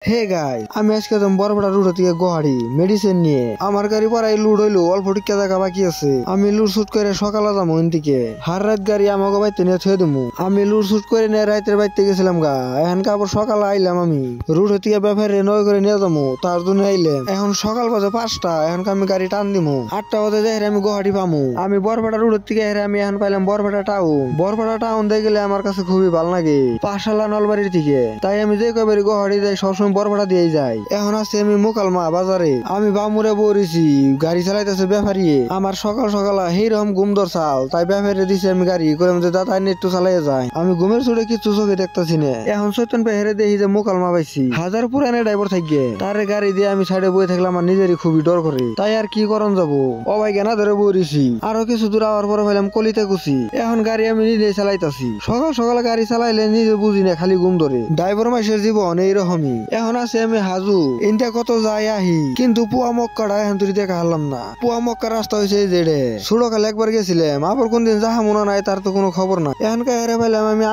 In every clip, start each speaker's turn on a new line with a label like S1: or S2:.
S1: Hey guys, আমি আজকে Barpeta root থেকে গুয়াহাটি মেডিসিন নিয়ে আমার গাড়ি পড়াই লুট হইলো, অল্প টিকা জায়গা বাকি আছে। আমি লুট শুট করে সকালে যাবো এদিকে, হার রাত গাড়ি আমাকে বাইতে নিয়ে থুয়ে দেবো। আমি লুট শুট করে নিয়ে রাতের বাইতে গেছিলাম গা, এখন আবার সকালে আইলাম। আমি রুট থেকে ব্যাপারে নয় করে নিয়ে যাবো, তার জন্য আইলাম। এখন সকাল বাজে 5টা, এখন আমি গাড়ি টান দিবো। 8টা বাজে যাই আমি গুয়াহাটি পামু। আমি বরপেটা রুট থেকে আমি এখন পাইলাম বরপেটা টাউন। বরপেটা টাউন দিয়ে গেলে আমার কাছে খুবই ভালো লাগে, পাশালা নলবাড়ির থেকে। তাই আমি যে কবে গুয়াহাটি যাই সবসময় বরপেটা দিয়ে যাই। এখন আছে আমি মুকালমা বাজারে, আমি বামুরে বরিছি, গাড়ি চালাইতেছে ব্যাপারী। আমার সকাল সকাল সেইরকম ঘুম দরসাল, তাই ব্যাপারে দিছি আমি গাড়ি করে দাদা একটু চালাইয়া যায়। আমি ঘুমের চোটে কিছু চোখে দেখতেছি না। এখন চৈতন ভাই হেরে দেখি যে মুকালমা পাইছি, হাজার পুরানে ড্রাইভার থাকিয়ে তারে গাড়ি দিয়ে আমি সাইডে বয়ে থাকলাম। আমার নিজেরই খুবই ডর করে, তাই আর কি করন যাবো, অবাই কেনা ধরে বরিছি। আরো কিছু দূর আওয়ার পরে ভাইলাম কলিতে কুছি। এখন গাড়ি আমি নিজেই চালাইতাছি। সকাল সকাল গাড়ি চালাইলে নিজে বুঝি না, খালি ঘুম ধরে। ড্রাইভার মাসের জীবন এইরকমই। এখন আছে আমি হাজু, ইন্টা কত যাই আহি, কিন্তু পুয়া মক্কাটা এখন তুই দেখা হারলাম না। পুয়া মক্কা রাস্তা হয়েছে জেডে, ছোটকালে একবার গেছিলাম, আবার কোনদিন যাহা মনে নাই তার তো কোনো খবর নাই। এখনকার হেরে পাইলাম আমি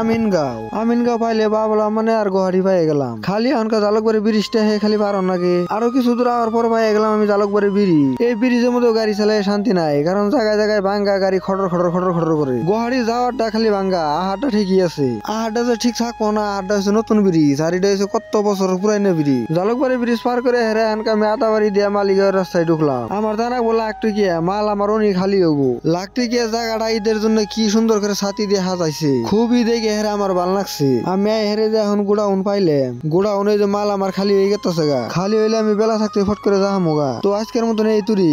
S1: আমিনগাঁও পাইলে বাবলা মানে আর গুয়াহাটি পাই গেলাম। খালি এখনকার জালকবাড়ি ব্রিজটা হে খালি পারন নাকি। আরো কিছু দূর আওয়ার পর পাই গেলাম আমি জালকবাড়ি ব্রিজ। এই ব্রিজের মধ্যে গাড়ি চালাই শান্তি নাই, কারণ জায়গায় জায়গায় ভাঙ্গা গাড়ি খটর খটর খটর খটর করে। গুয়াহাটি যাওয়ারটা খালি ভাঙ্গা, আহারটা ঠিকই আছে। আহারটা যে ঠিক থাকবো না, আহারটা হচ্ছে নতুন ব্রিজ, আর এটা হচ্ছে কত বছর পুরানো ব্রিজ। জালকবাড়ি ব্রিজ পার করে হেরে এনকা আমি আদাবাড়ি দিয়ে মালিকের রাস্তায় ঢুকলাম। আমার জানা বলে লাখ মাল আমার অনেক খালি হবো। লাখ জায়গাটা ঈদের জন্য কি সুন্দর করে ছাতি দিয়ে সাজাইছে, খুবই দেখে হেরে আমার ভাল লাগছে। আমি হেরে যে এখন গোডাউন পাইলাম, গোডাউনে যে মাল আমার খালি হয়ে গেছে গা। খালি হইলে আমি বেলা থাকতে ফট করে যাহামো গা। তো আজকের মতন এই তুরি।